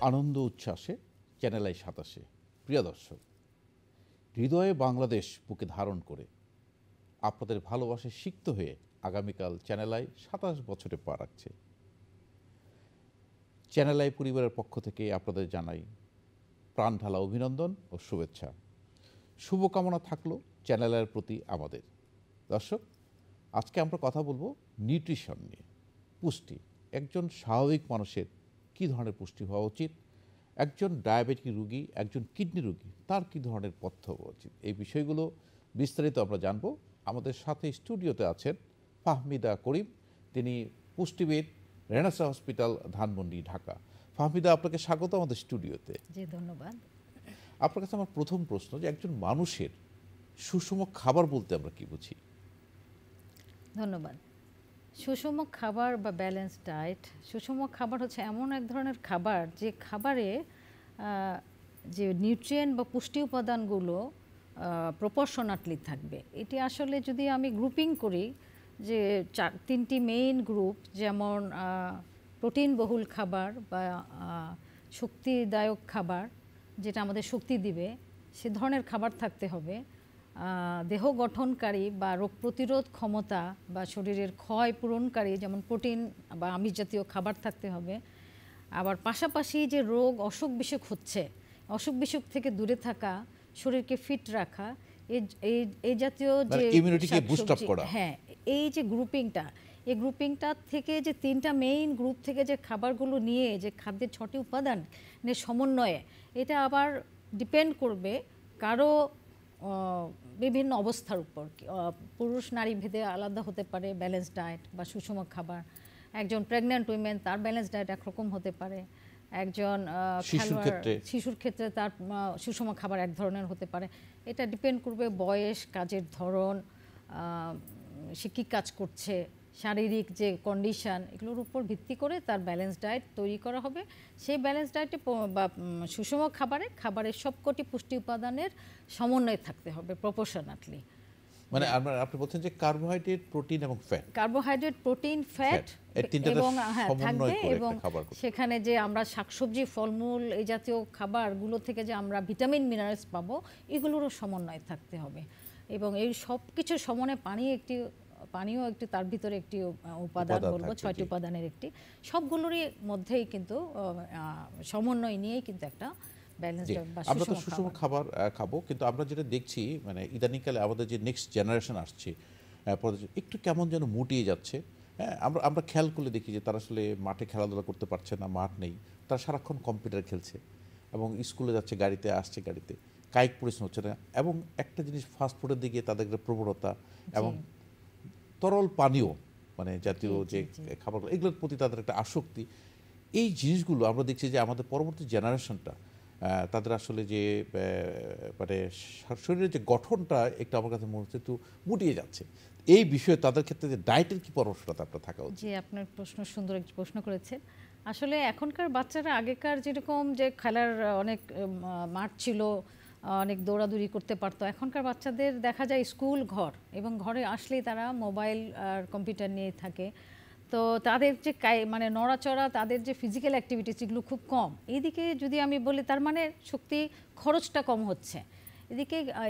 Ananda উচ্ছ্বাসে channel I ২৭। প্রিয় দর্শক, হৃদয়ে বাংলাদেশ বুকে ধারণ করে আপনাদের ভালোবাসায় সিক্ত হয়ে আগামীকাল চ্যানেল আই ২৭ বছরে পা রাখছে। চ্যানেল আই পরিবারের পক্ষ থেকে আপনাদের জানাই প্রাণ ঢালা অভিনন্দন ও শুভেচ্ছা। শুভকামনা থাকলো চ্যানেল আইয়ের প্রতি আমাদের। দর্শক, আজকে আমরা কথা বলবো নিউট্রিশন নিয়ে, পুষ্টি। একজন স্বাভাবিক মানুষের কী ধরনের পুষ্টি হওয়া উচিত, একজন ডায়াবেটিক রোগী, একজন কিডনি রোগী, তার কী ধরনের পথ্য হওয়া উচিত, এই বিষয়গুলো বিস্তারিত আমরা জানবো। আমাদের সাথে স্টুডিওতে আছেন ফাহমিদা করিম, তিনি পুষ্টিবিদ, রেনেসা হসপিটাল, ধানমন্ডি, ঢাকা। ফাহমিদা, আপনাকে স্বাগত আমাদের স্টুডিওতে। জি, ধন্যবাদ। আপনার কাছে আমার প্রথম প্রশ্ন, যে একজন মানুষের সুষম খাবার বলতে আমরা কি বুঝি? ধন্যবাদ। সুষম খাবার বা ব্যালেন্স ডায়েট, সুষম খাবার হচ্ছে এমন এক ধরনের খাবার যে খাবারে যে নিউট্রিয়েন্ট বা পুষ্টি উপাদানগুলো প্রপোর্শনাটলি থাকবে। এটি আসলে যদি আমি গ্রুপিং করি, যে তিনটি মেইন গ্রুপ, যেমন প্রোটিন বহুল খাবার বা শক্তিদায়ক খাবার, যেটা আমাদের শক্তি দিবে, সে ধরনের খাবার থাকতে হবে। দেহ গঠনকারী বা রোগ প্রতিরোধ ক্ষমতা বা শরীরের ক্ষয় পূরণকারী, যেমন প্রোটিন বা আমিষ জাতীয় খাবার থাকতে হবে। আবার পাশাপাশি যে রোগ অসুখ বিসুখ হচ্ছে, অসুখ বিসুখ থেকে দূরে থাকা, শরীরকে ফিট রাখা, এই জাতীয় যে ইমিউনিটিকে বুস্ট আপ করা, হ্যাঁ, এই যে গ্রুপিংটা, এই গ্রুপিংটা থেকে যে তিনটা মেইন গ্রুপ থেকে যে খাবারগুলো নিয়ে যে খাদ্যের ৬টি উপাদানের সমন্বয়ে, এটা আবার ডিপেন্ড করবে কারো বিভিন্ন অবস্থার উপর। পুরুষ নারী ভেদে আলাদা হতে পারে ব্যালেন্স ডায়েট বা সুষম খাবার। একজন প্রেগন্যান্ট উইমেন, তার ব্যালেন্স ডায়েট একরকম হতে পারে। একজন শিশুর ক্ষেত্রে তার সুষম খাবার এক ধরনের হতে পারে। এটা ডিপেন্ড করবে বয়স, কাজের ধরন, সে কী কাজ করছে, শারীরিক যে কন্ডিশন, এগুলোর উপর ভিত্তি করে তার ব্যালেন্স ডায়েট তৈরি করা হবে। সেই ব্যালেন্স ডায়েটে বা সুষম খাবারের সবকটি পুষ্টি উপাদানের সমন্বয় থাকতে হবে প্রপোর্শনাটলি। মানে আপনি বলছেন যে কার্বোহাইড্রেট, প্রোটিন এবং ফ্যাট, কার্বোহাইড্রেট, প্রোটিন, ফ্যাট এবং থাকবে। এবং সেখানে যে আমরা শাকসবজি, ফলমূল, এই জাতীয় খাবারগুলো থেকে যে আমরা ভিটামিন মিনারেলস পাবো, এগুলোরও সমন্বয় থাকতে হবে। এবং এই সব কিছুর সমন্বয়ে পানিও একটি তার ভিতরে একটি উপাদান বলবো, ৬টি উপাদানের একটি। সবগুলোরই মধ্যেই কিন্তু সমন্বয় নিয়েই কিন্তু একটা ব্যালেন্স ডায়েট বা আমরা তো সুষম খাবার খাবো। কিন্তু আমরা যেটা দেখছি, মানে ইদানিংকালে আমাদের যে নেক্সট জেনারেশন আসছে, একটু কেমন যেন মুটিয়ে যাচ্ছে। হ্যাঁ, আমরা খেয়াল করলে দেখি যে তারা আসলে মাঠে খেলাধুলা করতে পারছে না, মাঠ নেই, তারা সারাক্ষণ কম্পিউটার খেলছে এবং স্কুলে যাচ্ছে গাড়িতে, আসছে গাড়িতে, কায়িক পরিশ্রম হচ্ছে না। এবং একটা জিনিস, ফাস্টফুডের দিকে তাদের একটা প্রবণতা এবং তরল পানীয় মানে জাতীয় যে খাবারগুলো, এগুলোর প্রতি তাদের একটা আসক্তি। এই জিনিসগুলো আমরা দেখছি যে আমাদের পরবর্তী জেনারেশনটা, তাদের আসলে যে মানে শরীরের যে গঠনটা একটু আমার কাছে মনে হচ্ছে একটু মুটিয়ে যাচ্ছে। এই বিষয়ে তাদের ক্ষেত্রে যে ডায়েটের কি পরামর্শটা আপনার থাকা উচিত? জি, আপনার প্রশ্ন সুন্দর একটি প্রশ্ন করেছেন। আসলে এখনকার বাচ্চারা আগেকার যেরকম যে খেলার অনেক মাঠ ছিল, অনেক দৌড়াদৌড়ি করতে পারতো, এখনকার বাচ্চাদের দেখা যায় স্কুল, ঘর, এবং ঘরে আসলেই তারা মোবাইল আর কম্পিউটার নিয়ে থাকে। তো তাদের যে মানে নড়াচড়া, তাদের যে ফিজিক্যাল অ্যাক্টিভিটিস, এগুলো খুব কম। এইদিকে যদি আমি বলি, তার মানে শক্তি খরচটা কম হচ্ছে।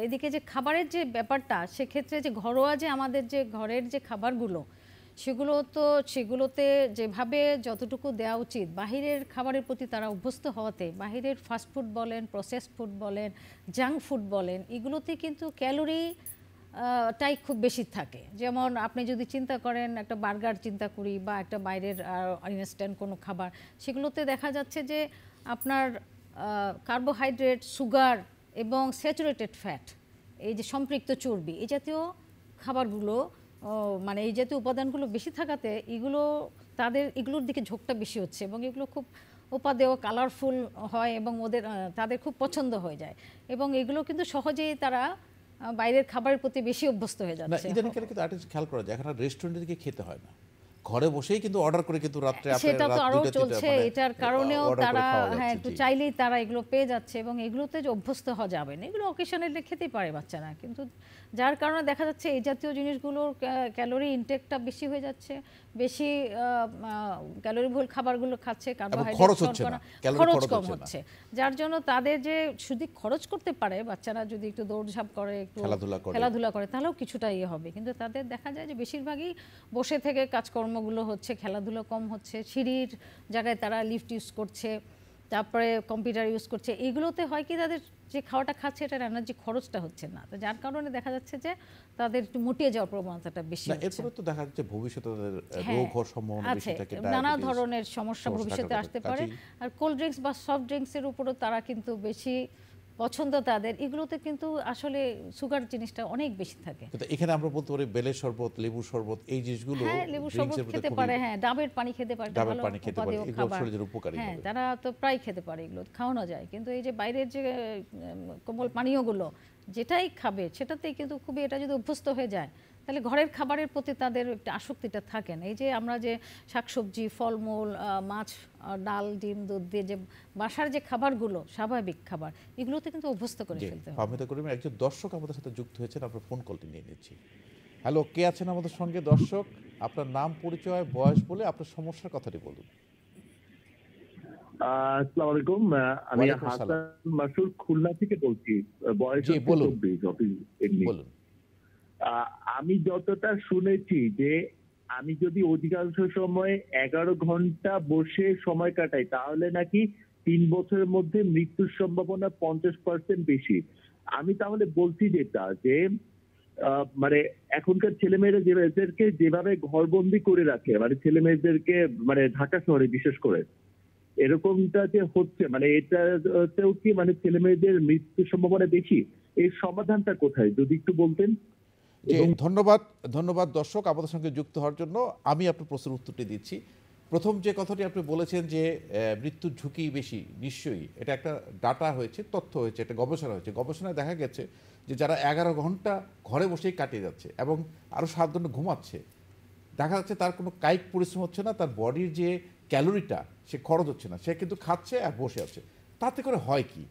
এদিকে যে খাবারের যে ব্যাপারটা, সেক্ষেত্রে যে ঘরোয়া যে আমাদের যে ঘরের যে খাবারগুলো, সেগুলোতে যেভাবে যতটুকু দেওয়া উচিত, বাহিরের খাবারের প্রতি তারা অভ্যস্ত হওয়াতে, বাহিরের ফাস্টফুড বলেন, প্রসেসড ফুড বলেন, জাঙ্ক ফুড বলেন, এগুলোতে কিন্তু ক্যালোরি টাই খুব বেশি থাকে। যেমন আপনি যদি চিন্তা করেন, একটা বার্গার চিন্তা করি বা একটা বাইরের ইনস্ট্যান্ট কোনো খাবার, সেগুলোতে দেখা যাচ্ছে যে আপনার কার্বোহাইড্রেট, সুগার এবং স্যাচুরেটেড ফ্যাট, এই যে সম্পৃক্ত চর্বি, এই জাতীয় খাবারগুলো, মানে এই জাতীয় উপাদানগুলো বেশি থাকাতে এগুলোর দিকে ঝোঁকটা বেশি হচ্ছে এবং এগুলো খুব উপাদেয়, কালারফুল হয় এবং তাদের খুব পছন্দ হয়ে যায়। এবং এগুলো কিন্তু সহজেই তারা বাইরের খাবারের প্রতি বেশি অভ্যস্ত হয়ে যাচ্ছে। ইদানিংকালে কিন্তু আরেকটা খেয়াল করা যায়, এখন রেস্টুরেন্টের দিকে খেতে হয় না, ঘরে বসেই কিন্তু অর্ডার করে কিন্তু রাত্রে সেটা তো আরও চলছে। এটার কারণেও তারা একটু চাইলেই তারা এগুলো পেয়ে যাচ্ছে এবং এগুলোতে যে অভ্যস্ত হওয়া যাবে না। এগুলো অকেশনালি খেতে পারে বাচ্চারা, কিন্তু যার কারণে দেখা যাচ্ছে এই জাতীয় জিনিসগুলোর ক্যালোরি ইনটেকটা বেশি হয়ে যাচ্ছে, বেশি ক্যালোরিবহুল খাবারগুলো খাচ্ছে, কার্বোহাইড্রেট খরচ হচ্ছে শর্করা, না, ক্যালোরি খরচ খরচ কম হচ্ছে না। হচ্ছে, যার জন্য তাদের যে শুধু খরচ করতে পারে, বাচ্চারা যদি একটু দৌড়ঝাঁপ করে, একটু খেলাধুলা করে, তাহলেও কিছুটা ইয়ে হবে, কিন্তু তাদের দেখা যায় যে বেশিরভাগই বসে থেকে কাজকর্মগুলো হচ্ছে, খেলাধুলা কম হচ্ছে, সিঁড়ির জায়গায় তারা লিফট ইউজ করছে, তারপরে কম্পিউটার ইউজ করছে, এইগুলোতে হয় কি তাদের যে খাওয়াটা খাচ্ছে এটার এনার্জি খরচটা হচ্ছে না, তো যার কারণে দেখা যাচ্ছে যে তাদের একটু মুটিয়ে যাওয়ার প্রবণতাটা বেশি হচ্ছে। এরপরে তো দেখা যাচ্ছে ভবিষ্যতে তাদের হ্যাঁ, রোগ হওয়ার সম্ভাবনা বেশি থাকে, নানা ধরনের সমস্যা ভবিষ্যতে আসতে পারে। আর কোল্ড ড্রিঙ্কস বা সফট ড্রিঙ্কসের উপরও তারা কিন্তু বেশি পছন্দ তাদের, এগুলোতে কিন্তু আসলে সুগার জিনিসটা অনেক বেশি থাকে। কিন্তু এখানে আমরা বলতে পারি বেলের শরবত, লেবুর শরবত, এই জিনিসগুলো, হ্যাঁ, লেবুর শরবত খেতে পারে, হ্যাঁ, ডাবের পানি খেতে পারে, ডাবের পানি খেতে পারে, এগুলো শরীরের উপকারী হ্যাঁ, হবে। তারা তো প্রায় খেতে পারে, এগুলো খাওয়ানো যায়। কিন্তু এই যে বাইরের যে কোমল পানীয়গুলো যেটাই খাবে সেটাতেই কিন্তু খুবই, এটা যদি অভ্যস্ত হয়ে যায় তাহলে ঘরের খাবারের প্রতি তাদের একটা আসক্তিটা থাকে না। এই যে আমরা যে শাকসবজি, ফলমূল, মাছ, ডাল, ডিম, দুধ দিয়ে যে বাসার যে খাবারগুলো স্বাভাবিক খাবার, এগুলোতে কিন্তু অভ্যস্ত করে ফেলতে হবে। ফাহমিদা করিম একজন দর্শক আমাদের সাথে যুক্ত হয়েছেন, আপনার ফোন কলটি নিয়ে নিচ্ছি। হ্যালো, কে আছেন আমাদের সঙ্গে? দর্শক, আপনার নাম, পরিচয়, বয়স বলে আপনার সমস্যার কথাটি বলুন। আসসালামু আলাইকুম। আমি হাসান মাসুর খুলনা থেকে বলছি। বয়স 24, অফিস এমনি। আমি যতটা শুনেছি যে আমি যদি অধিকাংশ সময় 11 ঘন্টা বসে সময় কাটাই তাহলে নাকি 3 বছরের মধ্যে মৃত্যুর সম্ভাবনা 50% বেশি। আমি তাহলে বলছি যেটা যে মানে এখনকার ছেলেমেয়েরা এদেরকে যেভাবে ঘরবন্দি করে রাখে, মানে ছেলেমেয়েদেরকে, মানে ঢাকা শহরে বিশেষ করে এরকমটা যে হচ্ছে, মানে এটাতেও কি মানে ছেলে মেয়েদের মৃত্যুর সম্ভাবনা বেশি? এর সমাধানটা কোথায় যদি একটু বলতেন। ধন্যবাদ দর্শক আমাদের সঙ্গে যুক্ত হওয়ার জন্য। আমি আপনার প্রশ্নের উত্তরটি দিচ্ছি। প্রথম যে কথাটি আপনি বলেছেন যে মৃত্যুর ঝুঁকি বেশি, নিশ্চয়ই এটা একটা ডাটা হয়েছে, তথ্য হয়েছে, একটা গবেষণা হয়েছে। গবেষণায় দেখা গেছে যে যারা 11 ঘন্টা ঘরে বসেই কাটিয়ে যাচ্ছে এবং আরও 7 ঘন্টা ঘুমাচ্ছে, দেখা যাচ্ছে তার কোনো কায়িক পরিশ্রম হচ্ছে না, তার বডির যে ক্যালোরিটা সে খরচ হচ্ছে না, সে কিন্তু খাচ্ছে আর বসে আছে। তাতে করে হয় কি,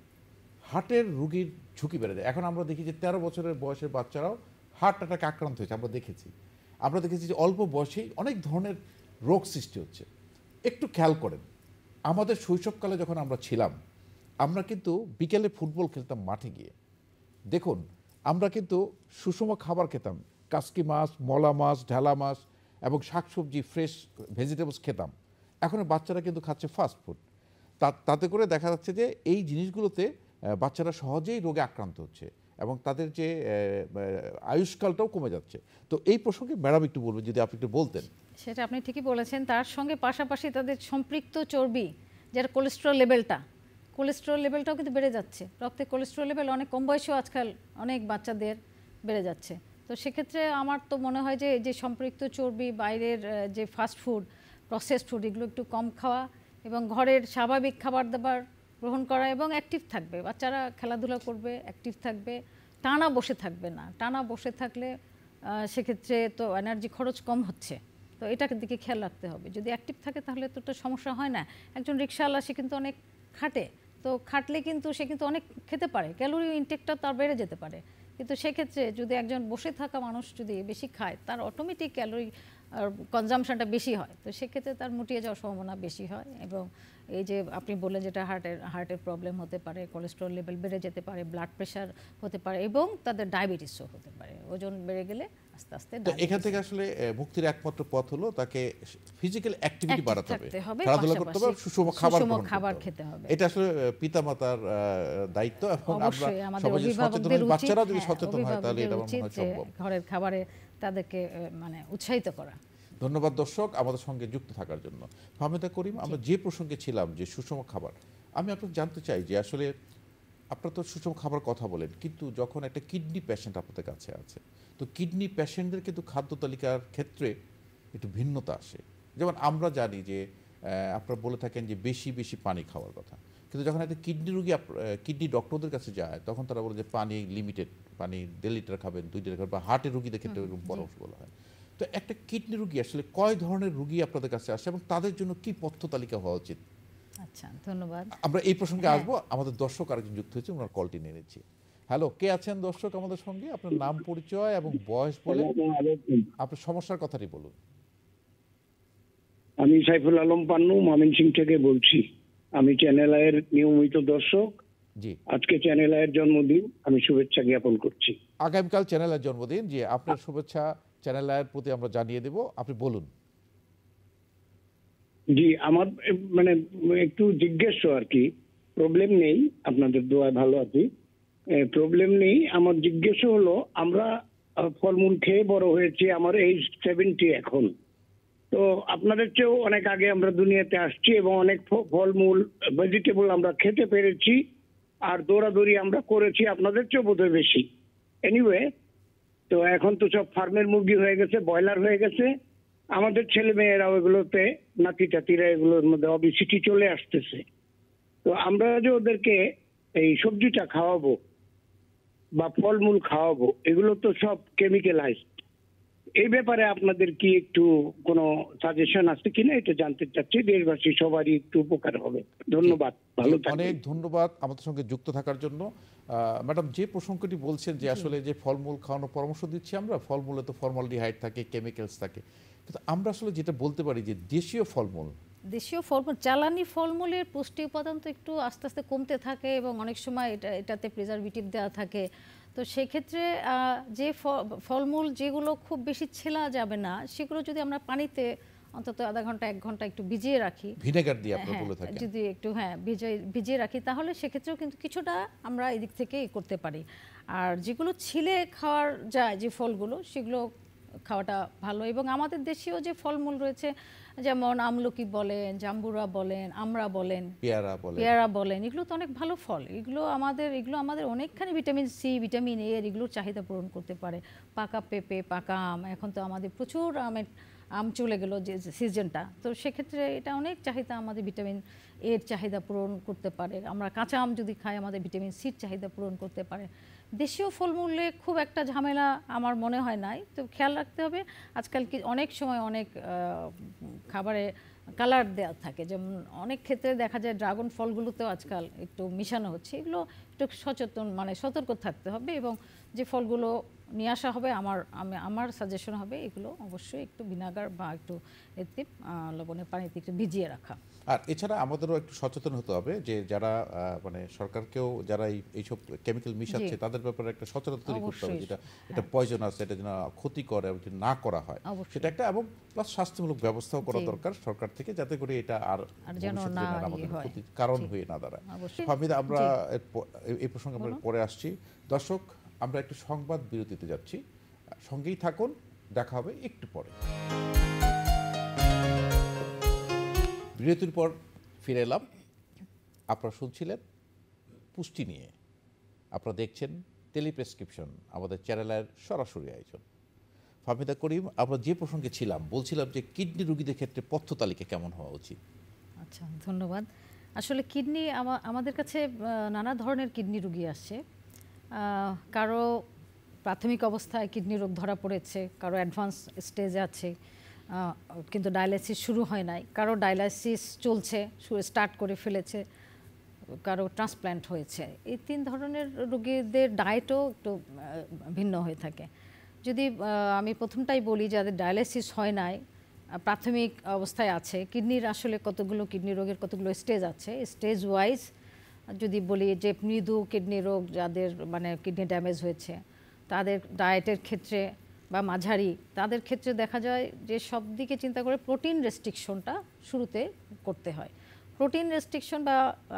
হার্টের রোগীর ঝুঁকি বেড়ে যায়। এখন আমরা দেখি যে 13 বছরের বয়সের বাচ্চারাও হার্ট অ্যাটাকে আক্রান্ত হয়েছে। আমরা দেখেছি যে অল্প বয়সেই অনেক ধরনের রোগ সৃষ্টি হচ্ছে। একটু খেয়াল করেন, আমাদের শৈশবকালে যখন আমরা ছিলাম, আমরা কিন্তু বিকেলে ফুটবল খেলতাম মাঠে গিয়ে। দেখুন, আমরা কিন্তু সুষম খাবার খেতাম, কাসকি মাছ, মলা মাছ, ঢেলা মাছ এবং শাকসবজি, ফ্রেশ ভেজিটেবলস খেতাম। এখন বাচ্চারা কিন্তু খাচ্ছে ফাস্ট ফুড। তাতে করে দেখা যাচ্ছে যে এই জিনিসগুলোতে বাচ্চারা সহজেই রোগে আক্রান্ত হচ্ছে এবং তাদের যে আয়ুষ্কালটাও কমে যাচ্ছে। তো এই প্রসঙ্গে ম্যাডাম একটু বলবেন, যদি আপনি একটু বলতেন। সেটা আপনি ঠিকই বলেছেন। তার সঙ্গে পাশাপাশি তাদের সম্পৃক্ত চর্বি, যেটা কোলেস্টেরল লেভেলটাও কিন্তু বেড়ে যাচ্ছে। রক্তে কোলেস্টেরল লেভেল অনেক কম বয়সেও আজকাল অনেক বাচ্চাদের বেড়ে যাচ্ছে। তো সেক্ষেত্রে আমার তো মনে হয় যে যে সম্পৃক্ত চর্বি, বাইরের যে ফাস্ট ফুড, প্রসেসড ফুড, এগুলো একটু কম খাওয়া এবং ঘরের স্বাভাবিক খাবার দাবার গ্রহণ করা এবং অ্যাক্টিভ থাকবে। বাচ্চারা খেলাধুলা করবে, অ্যাক্টিভ থাকবে, টানা বসে থাকবে না। টানা বসে থাকলে সেক্ষেত্রে তো এনার্জি খরচ কম হচ্ছে, তো এটার দিকে খেয়াল রাখতে হবে। যদি অ্যাক্টিভ থাকে তাহলে তো সমস্যা হয় না। একজন রিক্সাওয়ালা সে কিন্তু অনেক খাটে, তো খাটলে কিন্তু সে কিন্তু অনেক খেতে পারে, ক্যালোরি ইনটেকটা তার বেড়ে যেতে পারে। কিন্তু সেক্ষেত্রে যদি একজন বসে থাকা মানুষ যদি বেশি খায়, তার অটোমেটিক ক্যালোরি কনজামশনটা বেশি হয়, তো সেক্ষেত্রে তার মুটিয়ে যাওয়ার সম্ভাবনা বেশি হয়। এবং এই যে আপনি বললেন যেটা হার্টের প্রবলেম হতে পারে, কোলেস্টেরল লেভেল বেড়ে যেতে পারে, ব্লাড প্রেশার হতে পারে এবং তাদের ডায়াবেটিসও হতে পারে। ওজন বেড়ে গেলে আস্তে আস্তে এখান থেকে আসলে মুক্তির একমাত্র পথ হলো তাকে ফিজিক্যাল অ্যাক্টিভিটি বাড়াতে হবে, খেলাধুলা করতে হবে, সুষম খাবার খেতে হবে। এটা আসলে পিতামাতার দায়িত্ব এবং আমরা সবাই সচেতন, বাচ্চারা যদি সচেতন হয় তাহলে এটা মনে হয় সম্ভব। ঘরের খাবারে তাদেরকে মানে উৎসাহিত করা। ধন্যবাদ দর্শক আমাদের সঙ্গে যুক্ত থাকার জন্য। ফাহমিদা করিম, আমরা যে প্রসঙ্গে ছিলাম যে সুষম খাবার, আমি আপনাকে জানতে চাই যে আসলে আপনারা তো সুষম খাবার কথা বলেন, কিন্তু যখন একটা কিডনি পেশেন্ট আপনাদের কাছে আছে, তো কিডনি পেশেন্টদের কিন্তু খাদ্য তালিকার ক্ষেত্রে একটু ভিন্নতা আসে। যেমন আমরা জানি যে আপনারা বলে থাকেন যে বেশি বেশি পানি খাওয়ার কথা, কিন্তু যখন একটা কিডনি রোগী কিডনি ডক্টরদের কাছে যায় তখন তারা বলে যে পানি লিমিটেড, পানি 1.5 লিটার খাবেন, 2 লিটার খাবেন, বা হার্টের রোগীদের ক্ষেত্রে এরকম পরামর্শ বলা হয়। তো একটা কিডনি রোগী আসলে কয় ধরনের রোগী আপনাদের কাছে আসে এবং তাদের জন্য কি পথ্য তালিকা হওয়া উচিত? আচ্ছা, ধন্যবাদ। আমরা এই প্রসঙ্গে আসবো। আমাদের দর্শক আরেকজন যুক্ত হয়েছে, ওনার কলটি নিয়ে নিচ্ছি। হ্যালো, কে আছেন দর্শক আমাদের সঙ্গে? আপনার নাম, পরিচয় এবং বয়স বলে আপনার সমস্যার কথাটি বলুন। আমি সাইফুল আলম পান্নু ময়মনসিংহ থেকে বলছি। আমি চ্যানেল আইয়ের নিয়মিত দর্শক। জি, আজকে চ্যানেল আইয়ের জন্মদিন, আমি শুভেচ্ছা জ্ঞাপন করছি। আগামীকাল চ্যানেলের জন্মদিন। জি, আপনার শুভেচ্ছা চ্যানেল আইয়ের প্রতি আমরা জানিয়ে দেব। আপনি বলুন। জি, আমার মানে একটু জিজ্ঞেস আর কি, প্রবলেম নেই, আপনাদের দোয়ায় ভালো আছি, প্রবলেম নেই। আমার জিজ্ঞেস হলো, আমরা ফলমূল খেয়ে বড় হয়েছি, আমার এইজ 70 এখন। তো আপনাদের চেয়েও অনেক আগে আমরা দুনিয়াতে আসছি এবং অনেক ফলমূল ভেজিটেবল আমরা খেতে পেরেছি, আর দৌড়াদৌড়ি আমরা করেছি আপনাদের চেয়েও বোধহয় বেশি। এনিওয়ে, তো এখন তো সব ফার্মের মুরগি হয়ে গেছে, ব্রয়লার হয়ে গেছে। আমাদের ছেলে মেয়েরা ওইগুলোতে, নাতি টাতিরা এগুলোর মধ্যে অবিসিটি চলে আসতেছে। তো আমরা যে ওদেরকে এই সবজিটা খাওয়াবো বা ফলমূল খাওয়াবো, এগুলো তো সব কেমিক্যালাইজড। এই ব্যাপারে আপনাদের কি একটু কোনো সাজেশন আছে কিনা, এটা জানতে চাচ্ছি। দেশবাসী সবারই একটু উপকার হবে। ধন্যবাদ, ভালো থাকবেন। অনেক ধন্যবাদ আমাদের সঙ্গে যুক্ত থাকার জন্য। ম্যাডাম, যে প্রসঙ্গটি বলছেন যে আসলে যে ফলমূল খাওয়ানোর পরামর্শ দিচ্ছি আমরা, ফলমূলে তো ফর্মালডিহাইড থাকে, কেমিক্যালস থাকে, কিন্তু আমরা আসলে যেটা বলতে পারি যে দেশীয় ফলমূল, জ্বালানি ফলমূলের পুষ্টি উপাদান তো একটু আস্তে আস্তে কমতে থাকে এবং অনেক সময় এটাতে প্রিজারভেটিভ দেওয়া থাকে। তো সেক্ষেত্রে যে ফলমূল যেগুলো খুব বেশি ছেলা যাবে না, সেগুলো যদি আমরা পানিতে অন্তত আধা ঘন্টা 1 ঘন্টা একটু ভিজিয়ে রাখি, ভিনেগার দিয়ে আপনারা বলে থাকেন, যদি একটু ভিজিয়ে রাখি, তাহলে সেক্ষেত্রেও কিন্তু কিছুটা আমরা এদিক থেকে করতে পারি। আর যেগুলো ছিলে খাওয়ার যায় যে ফলগুলো, সেগুলো খাওয়াটা ভালো। এবং আমাদের দেশীয় যে ফলমূল রয়েছে, যেমন আমলকি বলেন, জাম্বুরা বলেন, আমড়া বলেন, পেয়ারা বলেন, এগুলো তো অনেক ভালো ফল। এগুলো আমাদের অনেকখানি ভিটামিন সি, ভিটামিন এ এর এগুলোর চাহিদা পূরণ করতে পারে। পাকা পেঁপে, পাকা আম, এখন তো আমাদের প্রচুর আম চলে গেল যে সিজনটা, তো সেক্ষেত্রে এটা অনেক চাহিদা, আমাদের ভিটামিন এর চাহিদা পূরণ করতে পারে। আমরা কাঁচা আম যদি খাই, আমাদের ভিটামিন সির চাহিদা পূরণ করতে পারে। দেশীয় ফলমূলে খুব একটা ঝামেলা আমার মনে হয় নাই। তো খেয়াল রাখতে হবে, আজকাল কি অনেক সময় অনেক খাবারে কালার দেওয়া থাকে, যেমন অনেক ক্ষেত্রে দেখা যায় ড্রাগন ফলগুলোতেও আজকাল একটু মিশানো হচ্ছে। এগুলো একটু সতর্ক থাকতে হবে। এবং যে ফলগুলো নিয়ে আসা হবে, আমার সাজেশন হবে এগুলো অবশ্যই একটু ভিনেগার বা একটু এতে লবণের পানিতে একটু ভিজিয়ে রাখা। আর এছাড়া আমাদেরও একটু সচেতন হতে হবে যে যারা মানে সরকারকেও যারা এইসব কেমিক্যাল মিশাচ্ছে তাদের ব্যাপারে একটা সচেতনতা তৈরি করতে হবে, যেটা এটা পয়জনাস, এটা যেন ক্ষতি করে যদি না করা হয় সেটা একটা, এবং প্লাস স্বাস্থ্যমূলক ব্যবস্থাও করা দরকার সরকার থেকে, যাতে করে এটা আর আমাদের ক্ষতির কারণ হয়ে না দাঁড়ায়। ফাহমিদা, আমরা এই প্রসঙ্গে আমরা পরে আসছি। দর্শক, আমরা একটু সংবাদ বিরতিতে যাচ্ছি, সঙ্গেই থাকুন, দেখা হবে একটু পরে। বিরতির পর ফিরে এলাম। আপনারা শুনছিলেন পুষ্টি নিয়ে, আপনারা দেখছেন টেলিপ্রেসক্রিপশন, আমাদের চ্যানেলের সরাসরি আয়োজন। ফাহমিদা করিম, আমরা যে প্রসঙ্গে ছিলাম, বলছিলাম যে কিডনি রোগীদের ক্ষেত্রে পথ্য তালিকা কেমন হওয়া উচিত? আচ্ছা, ধন্যবাদ। আসলে কিডনি, আমাদের কাছে নানা ধরনের কিডনি রোগী আসছে। কারো প্রাথমিক অবস্থায় কিডনি রোগ ধরা পড়েছে, কারো অ্যাডভান্স স্টেজে আছে কিন্তু ডায়ালাইসিস শুরু হয় নাই, কারো ডায়ালাইসিস চলছে, স্টার্ট করে ফেলেছে, কারো ট্রান্সপ্ল্যান্ট হয়েছে। এই 3 ধরনের রোগীদের ডায়েটও একটু ভিন্ন হয়ে থাকে। যদি আমি প্রথমটাই বলি, যাদের ডায়ালাইসিস হয় নাই, প্রাথমিক অবস্থায় আছে, কিডনির আসলে কিডনি রোগের কতগুলো স্টেজ আছে, স্টেজ ওয়াইজ যদি বলি যে মৃদু কিডনি রোগ যাদের কিডনি ড্যামেজ হয়েছে, তাদের ডায়েটের ক্ষেত্রে বা মাঝারি, তাদের ক্ষেত্রে দেখা যায় যে সব দিকে চিন্তা করে প্রোটিন রেস্ট্রিকশনটা শুরুতে করতে হয়। প্রোটিন রেস্ট্রিকশন বা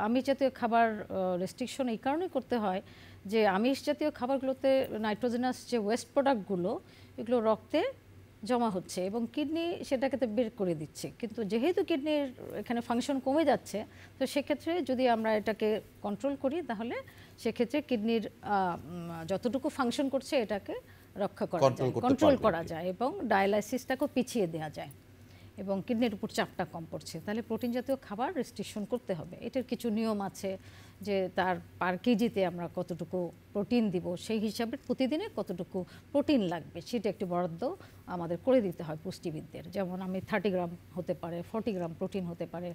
আমিষ জাতীয় খাবার রেস্ট্রিকশন এই কারণেই করতে হয় যে আমিষ জাতীয় খাবারগুলোতে নাইট্রোজেনাস যে ওয়েস্ট প্রোডাক্টগুলো, এগুলো রক্তে জমা হচ্ছে এবং কিডনি সেটাকে তো বের করে দিচ্ছে। কিন্তু যেহেতু কিডনির এখানে ফাংশন কমে যাচ্ছে, তো সেক্ষেত্রে যদি আমরা এটাকে কন্ট্রোল করি, তাহলে সেক্ষেত্রে কিডনির যতটুকু ফাংশন করছে এটাকে রক্ষা করা যায়, কন্ট্রোল করা যায় এবং ডায়ালাইসিসটাকেও পিছিয়ে দেওয়া যায়। এবং কিডনির উপর চাপটা কম পড়ছে, তাহলে প্রোটিন জাতীয় খাবার রেস্ট্রিকশন করতে হবে। এটার কিছু নিয়ম আছে যে তার পার কেজিতে আমরা কতটুকু প্রোটিন দিব, সেই হিসাবে প্রতিদিনে কতটুকু প্রোটিন লাগবে সেটা একটি বরাদ্দ আমাদের করে দিতে হয় পুষ্টিবিদদের। যেমন আমি 30 গ্রাম হতে পারে, 40 গ্রাম প্রোটিন হতে পারে,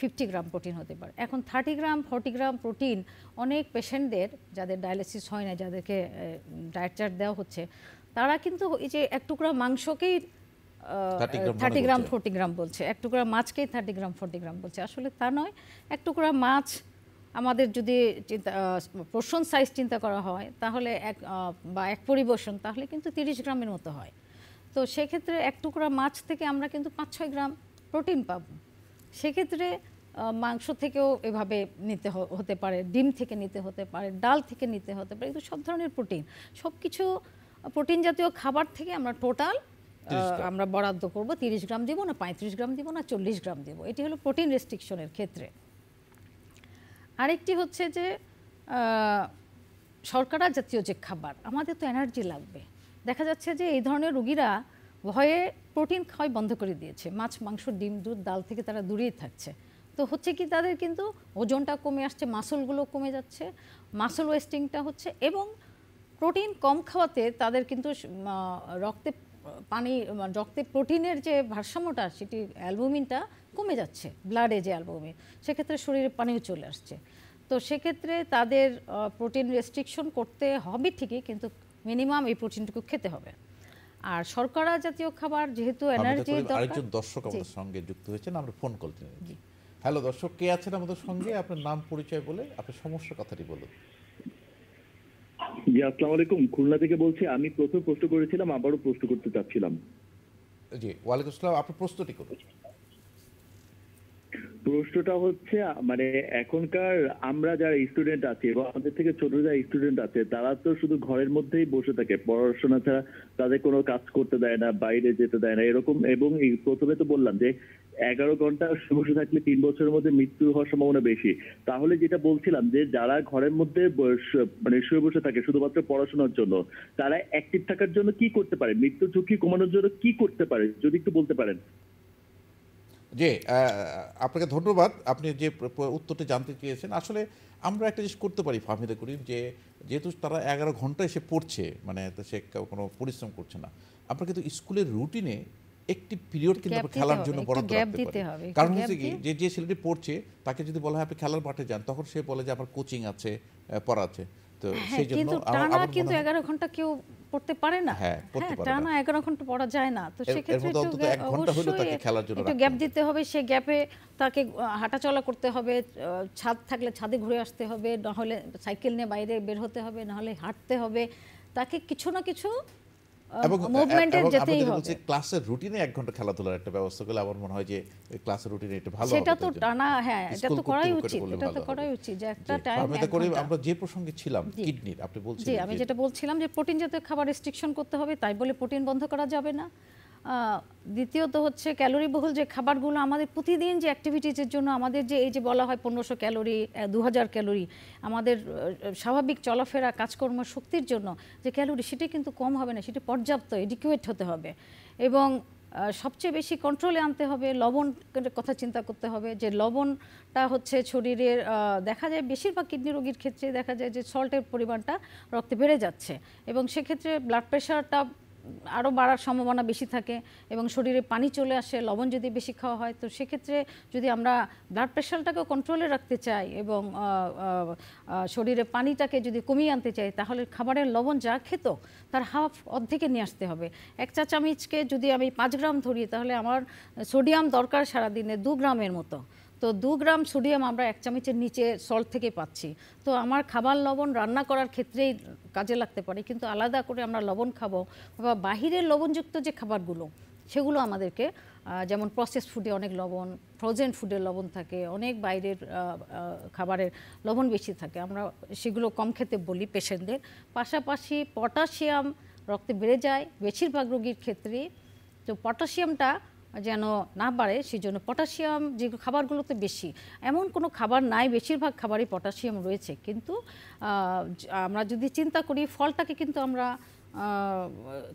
50 গ্রাম প্রোটিন হতে পারে। এখন 30 গ্রাম 40 গ্রাম প্রোটিন অনেক পেশেন্টদের যাদের ডায়ালিসিস হয় না, যাদেরকে ডায়েট চার্ট দেওয়া হচ্ছে, তারা কিন্তু এই যে এক টুকরা মাংসকেই 30 গ্রাম 40 গ্রাম বলছে, এক টুকরা মাছকেই 30 গ্রাম 40 গ্রাম বলছে। আসলে তা নয়, এক টুকরা মাছ আমাদের যদি পোর্শন সাইজ চিন্তা করা হয় তাহলে এক পরিবেশন তাহলে কিন্তু 30 গ্রামের মতো হয়। তো সেক্ষেত্রে এক টুকরা মাছ থেকে আমরা কিন্তু 5-6 গ্রাম প্রোটিন পাবো। সেক্ষেত্রে মাংস থেকেও এভাবে নিতে হতে পারে, ডিম থেকে নিতে হতে পারে, ডাল থেকে নিতে হতে পারে, কিন্তু সব ধরনের প্রোটিন, সব কিছু প্রোটিন জাতীয় খাবার থেকে আমরা টোটাল আমরা বরাদ্দ করব। 30 গ্রাম দিব না, 35 গ্রাম দিব না, 40 গ্রাম দিব। এটি হলো প্রোটিন রেস্ট্রিকশনের ক্ষেত্রে। আরেকটি হচ্ছে যে শর্করা জাতীয় যে খাবার, আমাদের তো এনার্জি লাগবে। দেখা যাচ্ছে যে এই ধরনের রোগীরা ভয়ে প্রোটিন খাওয়াই বন্ধ করে দিয়েছে, মাছ মাংস ডিম দুধ ডাল থেকে তারা দূরেই থাকছে। তো হচ্ছে কি তাদের কিন্তু ওজনটা কমে আসছে, মাসলগুলো কমে যাচ্ছে, মাসল ওয়েস্টিংটা হচ্ছে, এবং প্রোটিন কম খাওয়াতে তাদের কিন্তু রক্তে প্রোটিনের যে ভারসাম্যটা সেটি অ্যালবুমিনটা কমে যাচ্ছে, ব্লাডে যে অ্যালবুমিন, সেক্ষেত্রে শরীরে পানিও চলে আসছে। তো সেক্ষেত্রে তাদের প্রোটিন রেস্ট্রিকশন করতে হবে ঠিকই, কিন্তু মিনিমাম এই প্রোটিনটুকু খেতে হবে। আর শর্করা জাতীয় খাবার যেহেতু এনার্জি দরকার। আরেকজন দর্শক আমাদের সঙ্গে যুক্ত হয়েছেন, আমরা ফোন কল নিচ্ছি। হ্যালো দর্শক, কে আছেন আমাদের সঙ্গে? আপনার নাম পরিচয় বলে আপনার সমস্যার কথাটি বলুন। জি, আসসালামু আলাইকুম, খুলনা থেকে বলছি। আমি প্রথম প্রশ্ন করেছিলাম, আবারও প্রশ্ন করতে চাচ্ছিলাম। জি, ওয়ালাইকুম আসসালাম, আপনার প্রশ্নটি করুন। প্রশ্নটা হচ্ছে, মানে এখনকার আমরা যারা স্টুডেন্ট আছি এবং আমাদের থেকে ছোট যারা স্টুডেন্ট আছে, তারা তো শুধু ঘরের মধ্যেই বসে থাকে, পড়াশোনা ছাড়া তাদের কোনো কাজ করতে দেয় না, বাইরে যেতে দেয় না এরকম। এবং প্রথমে তো বললাম যে 11 ঘন্টা বসে থাকলে 3 বছরের মধ্যে মৃত্যু হওয়ার সম্ভাবনা বেশি। তাহলে যেটা বলছিলাম যে যারা ঘরের মধ্যে মানে শুয়ে বসে থাকে শুধুমাত্র পড়াশোনার জন্য, তারা অ্যাক্টিভ থাকার জন্য কি করতে পারে, মৃত্যু ঝুঁকি কমানোর জন্য কি করতে পারে, যদি একটু বলতে পারেন। জি, আপনাকে ধন্যবাদ, আপনি যে উত্তরটি জানতে চেয়েছেন। আসলে আমরা একটা জিনিস করতে পারি ফাহমিদা করিম, যে যেহেতু তারা 11 ঘন্টা এসে পড়ছে, মানে সে কোনো পরিশ্রম করছে না, আমরা কিন্তু স্কুলের রুটিনে একটি পিরিয়ড কিন্তু খেলার জন্য বরাদ্দ রাখতে পারি। কারণ হচ্ছে কি, যে ছেলেটি পড়ছে তাকে যদি বলা হয় আপনি খেলার মাঠে যান, তখন সে বলে যে আমার কোচিং আছে, পড়া আছে। তো সেই জন্য টানা কিন্তু 11 ঘন্টা কেউ পড়তে পারে না। হ্যাঁ, টানা 11 ঘন্টা পড়া যায় না। তো সেক্ষেত্রে একটু গ্যাপ দিতে হবে। সেই গ্যাপে তাকে হাঁটা চলা করতে হবে, ছাদ থাকলে ছাদে ঘুরে আসতে হবে, নাহলে সাইকেল নিয়ে বাইরে বের হতে হবে, নাহলে হাঁটতে হবে, তাকে কিছু না কিছু মুভমেন্টের যেতেই হবে। ক্লাসের রুটিনে 1 ঘন্টা খেলাধুলার একটা ব্যবস্থা করলে আমার মনে হয় যে ক্লাসের রুটিনে এটা ভালো হবে। সেটা তো টানা, হ্যাঁ, এটা তো করাই উচিত, এটা তো করাই উচিত যে একটা টাইম। আমরা যে প্রসঙ্গে ছিলাম কিডনির, আপনি বলছিলেন। জি, আমি যেটা বলছিলাম যে প্রোটিন জাতীয় খাবার রেস্ট্রিকশন করতে হবে, তাই বলে প্রোটিন বন্ধ করা যাবে না। দ্বিতীয়ত হচ্ছে ক্যালোরি বহুল যে খাবারগুলো আমাদের প্রতিদিন যে অ্যাক্টিভিটিজের জন্য আমাদের যে এই যে বলা হয় 1500 ক্যালোরি 2000 ক্যালোরি আমাদের স্বাভাবিক চলাফেরা কাজকর্ম শক্তির জন্য যে ক্যালোরি, সেটা কিন্তু কম হবে না, সেটা পর্যাপ্ত এডিকুয়েট হতে হবে। এবং সবচেয়ে বেশি কন্ট্রোলে আনতে হবে, লবণের কথা চিন্তা করতে হবে, যে লবণটা হচ্ছে শরীরের দেখা যায় বেশিরভাগ কিডনি রোগীর ক্ষেত্রে দেখা যায় যে সল্টের পরিমাণটা রক্তে বেড়ে যাচ্ছে, এবং সেক্ষেত্রে ব্লাড প্রেশারটা আরও বাড়ার সম্ভাবনা বেশি থাকে, এবং শরীরে পানি চলে আসে লবণ যদি বেশি খাওয়া হয়। তো সেক্ষেত্রে যদি আমরা ব্লাড প্রেশারটাকেও কন্ট্রোলে রাখতে চাই এবং শরীরে পানিটাকে যদি কমিয়ে আনতে চাই, তাহলে খাবারের লবণ যা খেত তার অর্ধেকে নিয়ে আসতে হবে। 1 চা চামচকে যদি আমি 5 গ্রাম ধরি, তাহলে আমার সোডিয়াম দরকার সারাদিনে 2 গ্রামের মতো। তো 2 গ্রাম সোডিয়াম আমরা 1 চামচের নিচে সল্ট থেকে পাচ্ছি। তো আমার খাবার লবণ রান্না করার ক্ষেত্রেই কাজে লাগতে পারে, কিন্তু আলাদা করে আমরা লবণ খাবো বা বাহিরের লবণযুক্ত যে খাবারগুলো সেগুলো আমাদেরকে, যেমন প্রসেস ফুডে অনেক লবণ, ফ্রোজেন ফুডের লবণ থাকে, অনেক বাইরের খাবারের লবণ বেশি থাকে, আমরা সেগুলো কম খেতে বলি পেশেন্টদের। পাশাপাশি পটাশিয়াম রক্তে বেড়ে যায় বেশিরভাগ রোগীর ক্ষেত্রেই। তো পটাশিয়ামটা যেন না বাড়ে সেই জন্য পটাশিয়াম যে খাবারগুলোতে বেশি, এমন কোনো খাবার নাই, বেশিরভাগ খাবারই পটাশিয়াম রয়েছে। কিন্তু আমরা যদি চিন্তা করি, ফলটাকে কিন্তু আমরা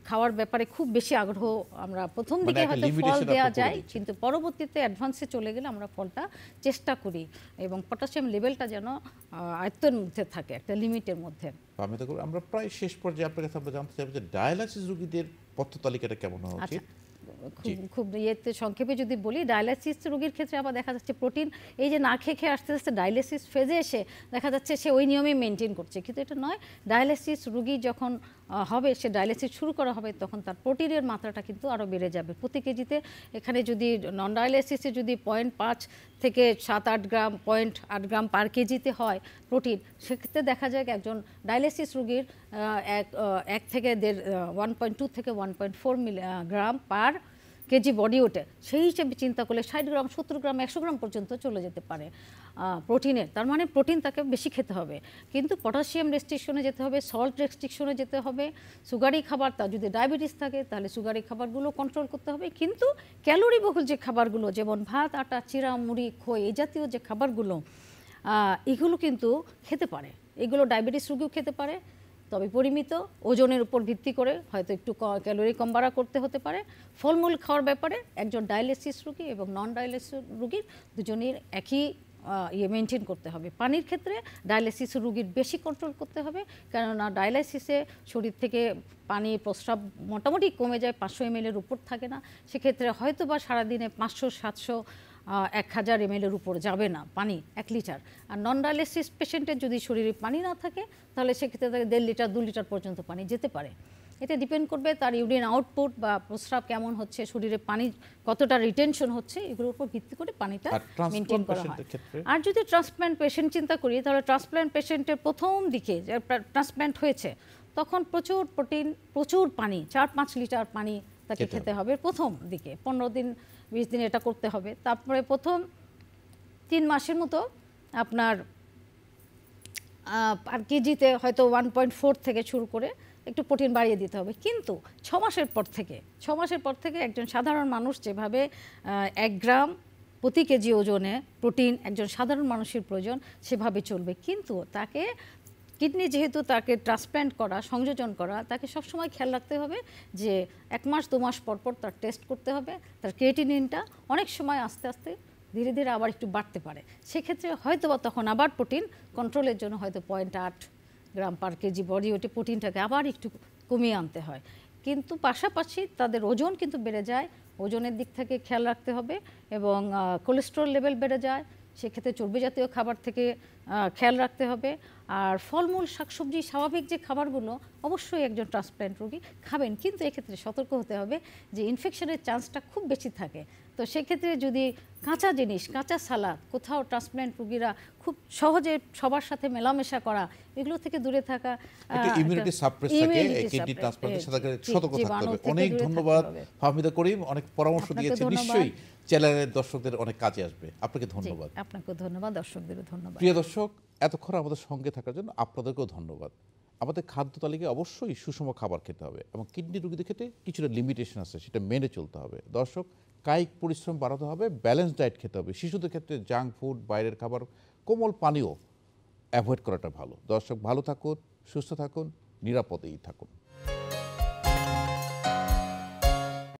খাওয়ার ব্যাপারে খুব বেশি আগ্রহ, আমরা প্রথম দিকে একটা হয়তো ফল limitation দেওয়া আপনারা করে যায়, দিচ্ছেন। কিন্তু পরবর্তীতে অ্যাডভান্সে চলে গেলে আমরা ফলটা চেষ্টা করি এবং পটাশিয়াম লেভেলটা যেন আয়ত্তের মধ্যে থাকে, একটা লিমিটের মধ্যে। আমরা প্রায় শেষ পর্যায়ে আপনার কাছে আমরা জানতে চাইব যে ডায়ালাইসিস রোগীদের পথ্য তালিকাটা কেমন হওয়া উচিত? খুব ইয়েতে সংক্ষেপে যদি বলি, ডায়ালাইসিস রোগীর ক্ষেত্রে আবার দেখা যাচ্ছে প্রোটিন এই যে না খেয়ে খেয়ে আস্তে আস্তে ডায়ালাইসিস ফেজে এসে দেখা যাচ্ছে সে ওই নিয়মে মেনটেন করছে, কিন্তু এটা নয়। ডায়ালাইসিস রোগী যখন হবে, সে ডায়ালাইসিস শুরু করা হবে, তখন তার প্রোটিনের মাত্রাটা কিন্তু আরও বেড়ে যাবে প্রতি কেজিতে। এখানে যদি নন ডায়ালাইসিসে যদি 0.5 থেকে 7-8 গ্রাম 0.8 গ্রাম পার কেজিতে হয় প্রোটিন, সেক্ষেত্রে দেখা যায় একজন ডায়ালাইসিস রোগীর 1 থেকে 1.2 থেকে 1.4 গ্রাম পার কেজি বডি ওয়েটে, সেই হিসেবে চিন্তা করলে 60 গ্রাম 70 গ্রাম 100 গ্রাম পর্যন্ত চলে যেতে পারে প্রোটিনের। তার মানে প্রোটিন তাকে বেশি খেতে হবে, কিন্তু পটাশিয়াম রেস্ট্রিকশনে যেতে হবে, সল্ট রেস্ট্রিকশনে যেতে হবে। সুগারি খাবার, তার যদি ডায়াবেটিস থাকে তাহলে সুগারি খাবারগুলো কন্ট্রোল করতে হবে, কিন্তু ক্যালোরি বহুল যে খাবারগুলো যেমন ভাত, আটা, চিড়া, মুড়ি, খই, এই জাতীয় যে খাবারগুলো, এগুলো কিন্তু খেতে পারে। এগুলো ডায়াবেটিস রোগীও খেতে পারে, তবে পরিমিত, ওজনের উপর ভিত্তি করে হয়তো একটু ক্যালোরি কম বাড়া করতে হতে পারে। ফলমূল খাওয়ার ব্যাপারে একজন ডায়ালিসিস রোগী এবং নন ডায়ালিসিস রোগীর দুজনের একই মেনটেন করতে হবে। পানির ক্ষেত্রে ডায়ালিসিস রোগীর বেশি কন্ট্রোল করতে হবে, কেননা ডায়ালিসিসে শরীর থেকে পানি প্রস্রাব মোটামুটি কমে যায়, 500 ml উপর থাকে না। সেক্ষেত্রে হয়তো বা সারাদিনে 500-700 1000 ml উপর যাবে না পানি 1 লিটার। আর নন ডায়ালিসিস পেশেন্টের যদি শরীরে পানি না থাকে তাহলে সেক্ষেত্রে তাকে 1.5 লিটার 2 লিটার পর্যন্ত পানি যেতে পারে। এটা ডিপেন্ড করবে তার ইউরিন আউটপুট বা প্রস্রাব কেমন হচ্ছে, শরীরে পানি কতটা রিটেনশন হচ্ছে, এগুলোর উপর ভিত্তি করে পানিটা মেনটেন করা হয়। আর যদি ট্রান্সপ্ল্যান্ট পেশেন্ট চিন্তা করি, তাহলে ট্রান্সপ্ল্যান্ট পেশেন্টের প্রথম দিকে যে ট্রান্সপ্ল্যান্ট হয়েছে তখন প্রচুর প্রোটিন, প্রচুর পানি, 4-5 লিটার পানি তাকে খেতে হবে প্রথম দিকে, 15 দিন 20 দিন এটা করতে হবে। তারপরে প্রথম 3 মাসের মতো আপনার আর কেজিতে হয়তো 1.4 থেকে শুরু করে একটু প্রোটিন বাড়িয়ে দিতে হবে। কিন্তু 6 মাসের পর থেকে একজন সাধারণ মানুষ যেভাবে 1 গ্রাম প্রতি কেজি ওজনে প্রোটিন একজন সাধারণ মানুষের প্রয়োজন, সেভাবে চলবে। কিন্তু তাকে কিডনি যেহেতু তাকে ট্রান্সপ্ল্যান্ট করা, সংযোজন করা, তাকে সবসময় খেয়াল রাখতে হবে যে 1 মাস 2 মাস পর পর তার টেস্ট করতে হবে। তার ক্রিয়েটিনিনটা অনেক সময় আস্তে আস্তে ধীরে ধীরে আবার একটু বাড়তে পারে, সেক্ষেত্রে হয়তো বা তখন আবার প্রোটিন কন্ট্রোলের জন্য হয়তো 0.8 গ্রাম পার কেজি বডি ওয়েটে প্রোটিনটাকে আবার একটু কমিয়ে আনতে হয়। কিন্তু পাশাপাশি তাদের ওজন কিন্তু বেড়ে যায়, ওজনের দিক থেকে খেয়াল রাখতে হবে, এবং কোলেস্টেরল লেভেল বেড়ে যায়, সেক্ষেত্রে চর্বি জাতীয় খাবার থেকে খেয়াল রাখতে হবে। আর ফলমূল, শাকসবজি, স্বাভাবিক যে খাবারগুলো অবশ্যই একজন ট্রান্সপ্ল্যান্ট রোগী খাবেন, কিন্তু এক্ষেত্রে সতর্ক হতে হবে যে ইনফেকশনের চান্সটা খুব বেশি থাকে। তো সেক্ষেত্রে যদি কাঁচা জিনিস, কাঁচা সালাদ, কোথাও ট্রান্সপ্ল্যান্ট রোগীরা খুব সহজে সবার সাথে মেলামেশা করা, এগুলো থেকে দূরে থাকা, ইমিউনিটি সাপ্রেস থাকে, কিডনি ট্রান্সপ্ল্যান্টের সাথে সতর্ক থাকতে হবে। অনেক ধন্যবাদ ফাহমিদা করিম, অনেক পরামর্শ দিয়েছেন, নিশ্চয়ই চ্যানেলের দর্শকদের অনেক কাজে আসবে। আপনাকে ধন্যবাদ। আপনাকেও ধন্যবাদ, দর্শকদেরও ধন্যবাদ। প্রিয় দর্শক, এতক্ষণ আমাদের সঙ্গে থাকার জন্য আপনাদেরকেও ধন্যবাদ। আমাদের খাদ্য তালিকায় অবশ্যই সুষম খাবার খেতে হবে, এবং কিডনি রোগীদের ক্ষেত্রে কিছুটা লিমিটেশন আছে, সেটা মেনে চলতে হবে। দর্শক, কায়িক পরিশ্রম বাড়াতে হবে, ব্যালেন্স ডায়েট খেতে হবে। শিশুদের ক্ষেত্রে জাঙ্ক ফুড, বাইরের খাবার, কোমল পানীয় অ্যাভয়েড করাটা ভালো। দর্শক, ভালো থাকুন, সুস্থ থাকুন, নিরাপদেই থাকুন।